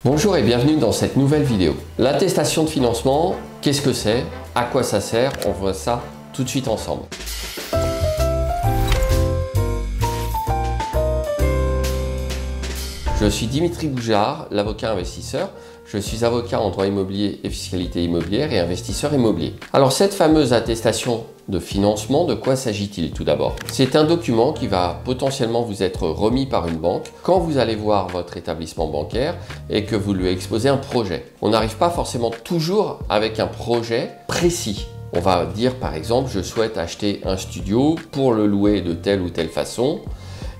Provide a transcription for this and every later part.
Bonjour et bienvenue dans cette nouvelle vidéo. L'attestation de financement, qu'est-ce que c'est? À quoi ça sert? On voit ça tout de suite ensemble. Je suis Dimitri Boujard, l'avocat investisseur. Je suis avocat en droit immobilier et fiscalité immobilière et investisseur immobilier. Alors cette fameuse attestation de financement, de quoi s'agit-il tout d'abord? C'est un document qui va potentiellement vous être remis par une banque quand vous allez voir votre établissement bancaire et que vous lui exposez un projet. On n'arrive pas forcément toujours avec un projet précis. On va dire par exemple, je souhaite acheter un studio pour le louer de telle ou telle façon.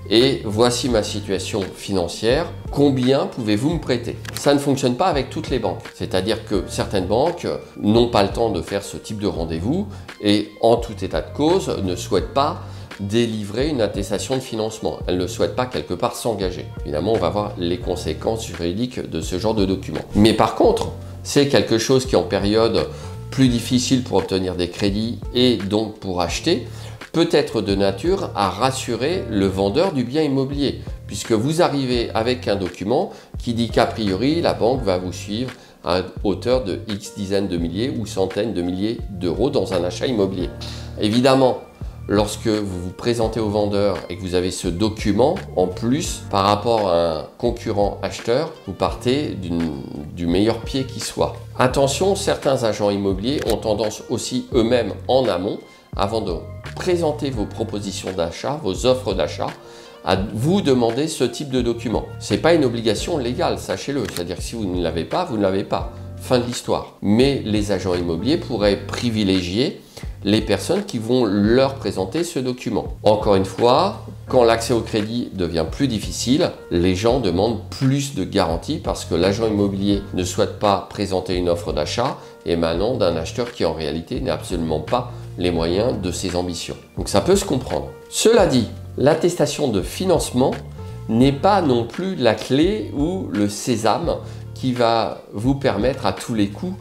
Et voici ma situation financière, combien pouvez-vous me prêter? Ça ne fonctionne pas avec toutes les banques, c'est-à-dire que certaines banques n'ont pas le temps de faire ce type de rendez-vous et en tout état de cause ne souhaitent pas délivrer une attestation de financement. Elles ne souhaitent pas quelque part s'engager. Évidemment, on va voir les conséquences juridiques de ce genre de document. Mais par contre, c'est quelque chose qui est en période plus difficile pour obtenir des crédits et donc pour acheter, peut être de nature à rassurer le vendeur du bien immobilier, puisque vous arrivez avec un document qui dit qu'a priori la banque va vous suivre à hauteur de X dizaines de milliers ou centaines de milliers d'euros dans un achat immobilier. Évidemment, lorsque vous vous présentez au vendeur et que vous avez ce document, en plus, par rapport à un concurrent acheteur, vous partez du meilleur pied qui soit. Attention, certains agents immobiliers ont tendance aussi eux-mêmes en amont, avant de présenter vos propositions d'achat, vos offres d'achat, à vous demander ce type de document. Ce n'est pas une obligation légale, sachez-le. C'est-à-dire que si vous ne l'avez pas, vous ne l'avez pas. Fin de l'histoire. Mais les agents immobiliers pourraient privilégier les personnes qui vont leur présenter ce document. Encore une fois, quand l'accès au crédit devient plus difficile, les gens demandent plus de garanties parce que l'agent immobilier ne souhaite pas présenter une offre d'achat émanant d'un acheteur qui en réalité n'a absolument pas les moyens de ses ambitions. Donc ça peut se comprendre. Cela dit, l'attestation de financement n'est pas non plus la clé ou le sésame qui va vous permettre à tous les coups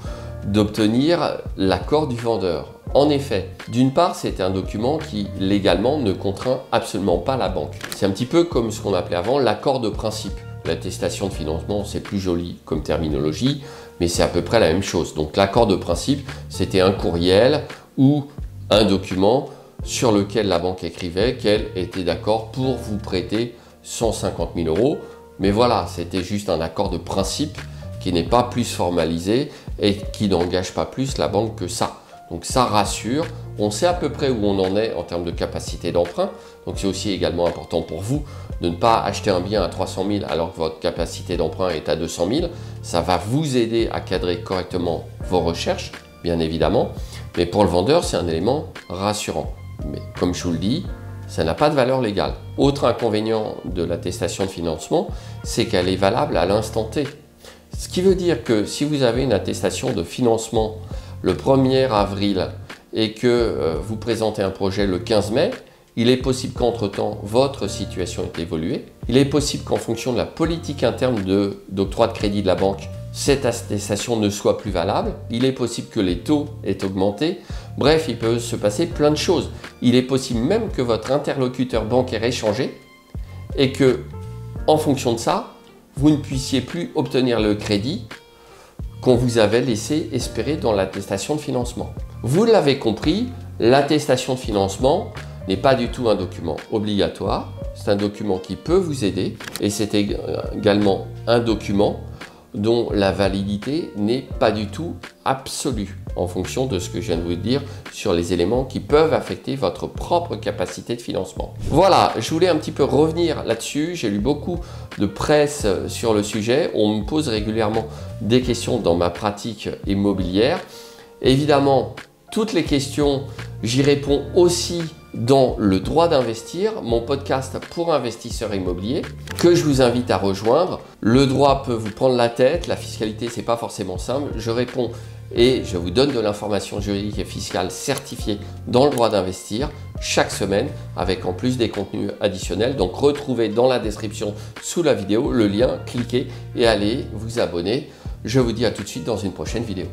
d'obtenir l'accord du vendeur. En effet, d'une part, c'est un document qui légalement ne contraint absolument pas la banque. C'est un petit peu comme ce qu'on appelait avant l'accord de principe. L'attestation de financement, c'est plus joli comme terminologie, mais c'est à peu près la même chose. Donc l'accord de principe, c'était un courriel ou un document sur lequel la banque écrivait qu'elle était d'accord pour vous prêter 150 000 euros. Mais voilà, c'était juste un accord de principe qui n'est pas plus formalisé et qui n'engage pas plus la banque que ça. Donc ça rassure, on sait à peu près où on en est en termes de capacité d'emprunt. Donc c'est aussi également important pour vous de ne pas acheter un bien à 300 000 alors que votre capacité d'emprunt est à 200 000. Ça va vous aider à cadrer correctement vos recherches, bien évidemment. Mais pour le vendeur, c'est un élément rassurant. Mais comme je vous le dis, ça n'a pas de valeur légale. Autre inconvénient de l'attestation de financement, c'est qu'elle est valable à l'instant T. Ce qui veut dire que si vous avez une attestation de financement le 1er avril et que vous présentez un projet le 15 mai, il est possible qu'entre-temps, votre situation ait évolué. Il est possible qu'en fonction de la politique interne d'octroi de crédit de la banque, cette attestation ne soit plus valable. Il est possible que les taux aient augmenté. Bref, il peut se passer plein de choses. Il est possible même que votre interlocuteur bancaire ait changé et que, en fonction de ça, vous ne puissiez plus obtenir le crédit qu'on vous avait laissé espérer dans l'attestation de financement. Vous l'avez compris, l'attestation de financement n'est pas du tout un document obligatoire. C'est un document qui peut vous aider et c'est également un document dont la validité n'est pas du tout absolue en fonction de ce que je viens de vous dire sur les éléments qui peuvent affecter votre propre capacité de financement. Voilà, je voulais un petit peu revenir là-dessus. J'ai lu beaucoup de presse sur le sujet. On me pose régulièrement des questions dans ma pratique immobilière. Évidemment, toutes les questions, j'y réponds aussi dans le droit d'investir, mon podcast pour investisseurs immobiliers, que je vous invite à rejoindre. Le droit peut vous prendre la tête, la fiscalité, c'est pas forcément simple. Je réponds et je vous donne de l'information juridique et fiscale certifiée dans le droit d'investir chaque semaine avec en plus des contenus additionnels. Donc retrouvez dans la description sous la vidéo le lien, cliquez et allez vous abonner. Je vous dis à tout de suite dans une prochaine vidéo.